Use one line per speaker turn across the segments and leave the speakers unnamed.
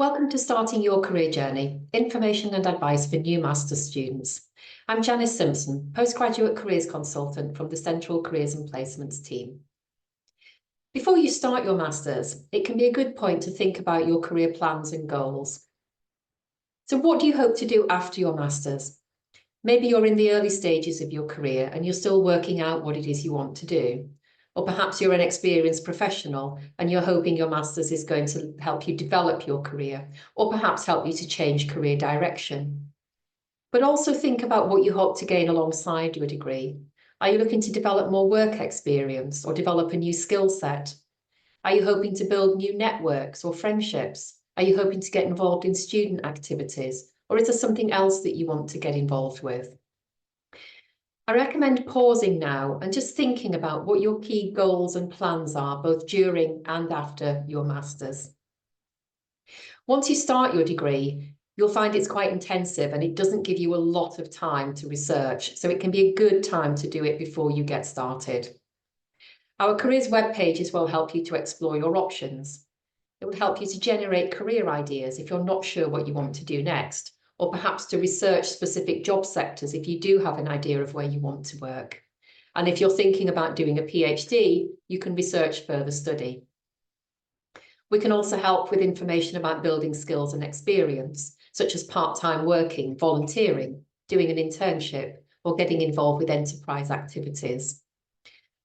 Welcome to Starting Your Career Journey, information and advice for new Masters students. I'm Janice Simpson, Postgraduate Careers Consultant from the Central Careers and Placements team. Before you start your Masters, it can be a good point to think about your career plans and goals. So what do you hope to do after your Masters? Maybe you're in the early stages of your career and you're still working out what it is you want to do. Or perhaps you're an experienced professional and you're hoping your Masters is going to help you develop your career, or perhaps help you to change career direction. But also think about what you hope to gain alongside your degree. Are you looking to develop more work experience or develop a new skill set? Are you hoping to build new networks or friendships? Are you hoping to get involved in student activities? Or is there something else that you want to get involved with? I recommend pausing now and just thinking about what your key goals and plans are, both during and after your Masters. Once you start your degree, you'll find it's quite intensive and it doesn't give you a lot of time to research, so it can be a good time to do it before you get started. Our careers web pages will help you to explore your options. It will help you to generate career ideas if you're not sure what you want to do next, or perhaps to research specific job sectors if you do have an idea of where you want to work. And if you're thinking about doing a PhD, you can research further study. We can also help with information about building skills and experience, such as part-time working, volunteering, doing an internship, or getting involved with enterprise activities.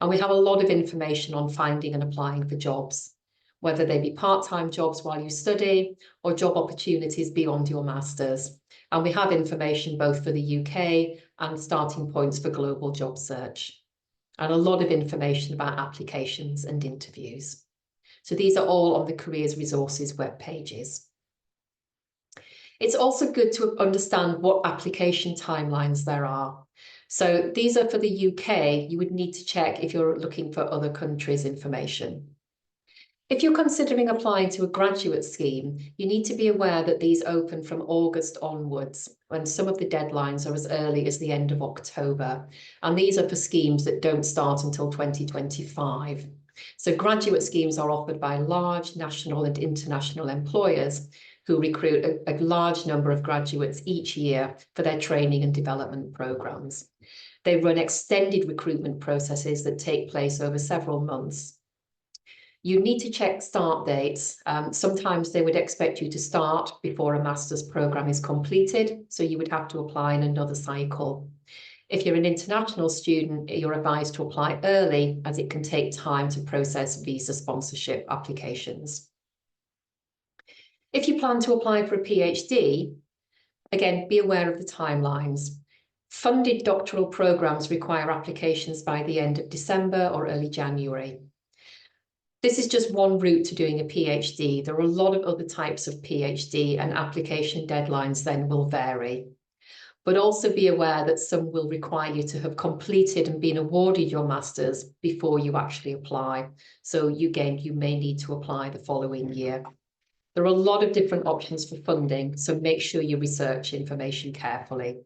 And we have a lot of information on finding and applying for jobs, whether they be part-time jobs while you study or job opportunities beyond your Masters. And we have information both for the UK and starting points for global job search, and a lot of information about applications and interviews. So these are all on the Careers Resources web pages. It's also good to understand what application timelines there are. So these are for the UK. You would need to check if you're looking for other countries' information. If you're considering applying to a graduate scheme, you need to be aware that these open from August onwards, when some of the deadlines are as early as the end of October. And these are for schemes that don't start until 2025. So graduate schemes are offered by large national and international employers who recruit a large number of graduates each year for their training and development programs. They run extended recruitment processes that take place over several months. You need to check start dates. Sometimes they would expect you to start before a master's program is completed, so you would have to apply in another cycle. If you're an international student, you're advised to apply early, as it can take time to process visa sponsorship applications. If you plan to apply for a PhD, again, be aware of the timelines. Funded doctoral programs require applications by the end of December or early January. This is just one route to doing a PhD. There are a lot of other types of PhD, and application deadlines then will vary. But also be aware that some will require you to have completed and been awarded your Masters before you actually apply. So you may need to apply the following year. There are a lot of different options for funding, so make sure you research information carefully.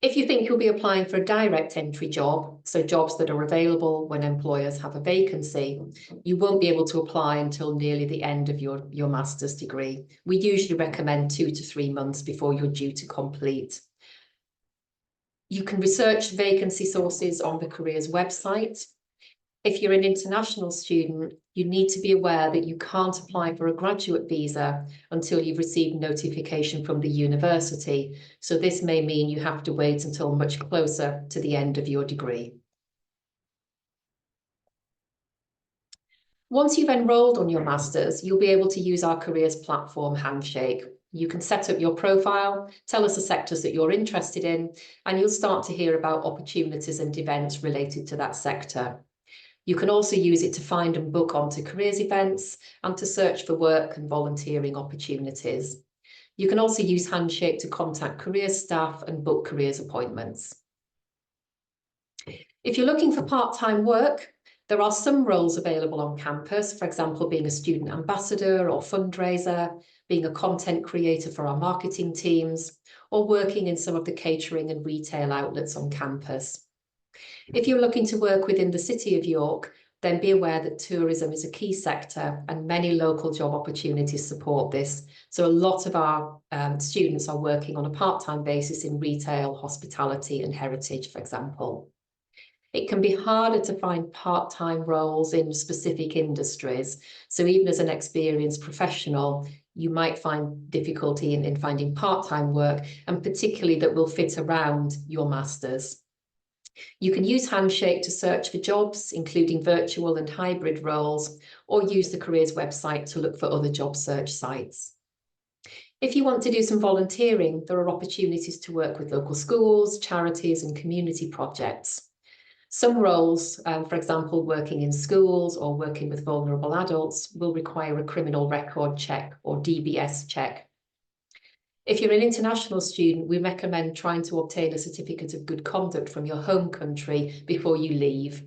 If you think you'll be applying for a direct entry job, so jobs that are available when employers have a vacancy, you won't be able to apply until nearly the end of your master's degree. We usually recommend 2 to 3 months before you're due to complete. You can research vacancy sources on the careers website. If you're an international student, you need to be aware that you can't apply for a graduate visa until you've received notification from the university. So this may mean you have to wait until much closer to the end of your degree. Once you've enrolled on your Masters, you'll be able to use our careers platform Handshake. You can set up your profile, tell us the sectors that you're interested in, and you'll start to hear about opportunities and events related to that sector. You can also use it to find and book onto careers events and to search for work and volunteering opportunities. You can also use Handshake to contact careers staff and book careers appointments. If you're looking for part-time work, there are some roles available on campus, for example, being a student ambassador or fundraiser, being a content creator for our marketing teams, or working in some of the catering and retail outlets on campus. If you're looking to work within the City of York, then be aware that tourism is a key sector and many local job opportunities support this. So a lot of our students are working on a part-time basis in retail, hospitality and heritage, for example. It can be harder to find part-time roles in specific industries. So even as an experienced professional, you might find difficulty in finding part-time work, and particularly that will fit around your master's. You can use Handshake to search for jobs, including virtual and hybrid roles, or use the careers website to look for other job search sites. If you want to do some volunteering, there are opportunities to work with local schools, charities, and community projects. Some roles, for example, working in schools or working with vulnerable adults, will require a criminal record check or DBS check. If you're an international student, we recommend trying to obtain a certificate of good conduct from your home country before you leave.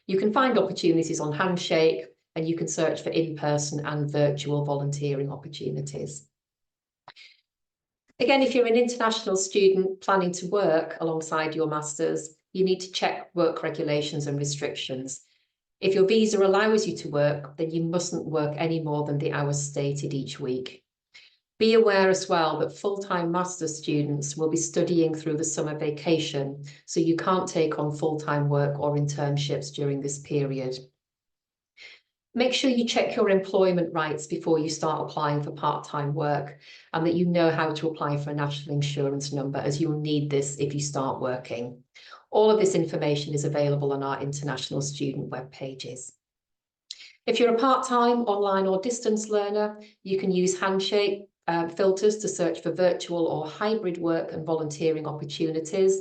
You can find opportunities on Handshake, and you can search for in-person and virtual volunteering opportunities. Again, if you're an international student planning to work alongside your master's, you need to check work regulations and restrictions. If your visa allows you to work, then you mustn't work any more than the hours stated each week. Be aware as well that full-time master's students will be studying through the summer vacation, so you can't take on full-time work or internships during this period. Make sure you check your employment rights before you start applying for part-time work, and that you know how to apply for a national insurance number, as you'll need this if you start working. All of this information is available on our international student web pages. If you're a part-time, online or distance learner, you can use Handshake filters to search for virtual or hybrid work and volunteering opportunities.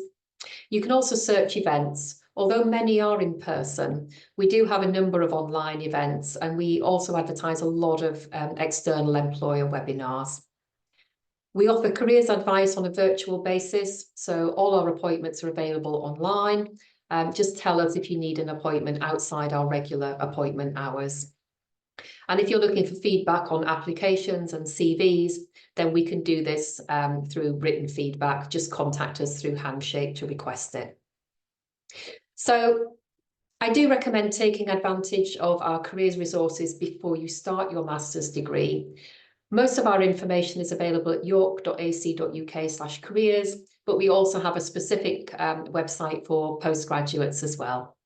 You can also search events. Although many are in person, we do have a number of online events, and we also advertise a lot of external employer webinars. We offer careers advice on a virtual basis, so all our appointments are available online. Just tell us if you need an appointment outside our regular appointment hours. And if you're looking for feedback on applications and CVs, then we can do this through written feedback. Just contact us through Handshake to request it. So I do recommend taking advantage of our careers resources before you start your master's degree. Most of our information is available at york.ac.uk/careers, but we also have a specific website for postgraduates as well.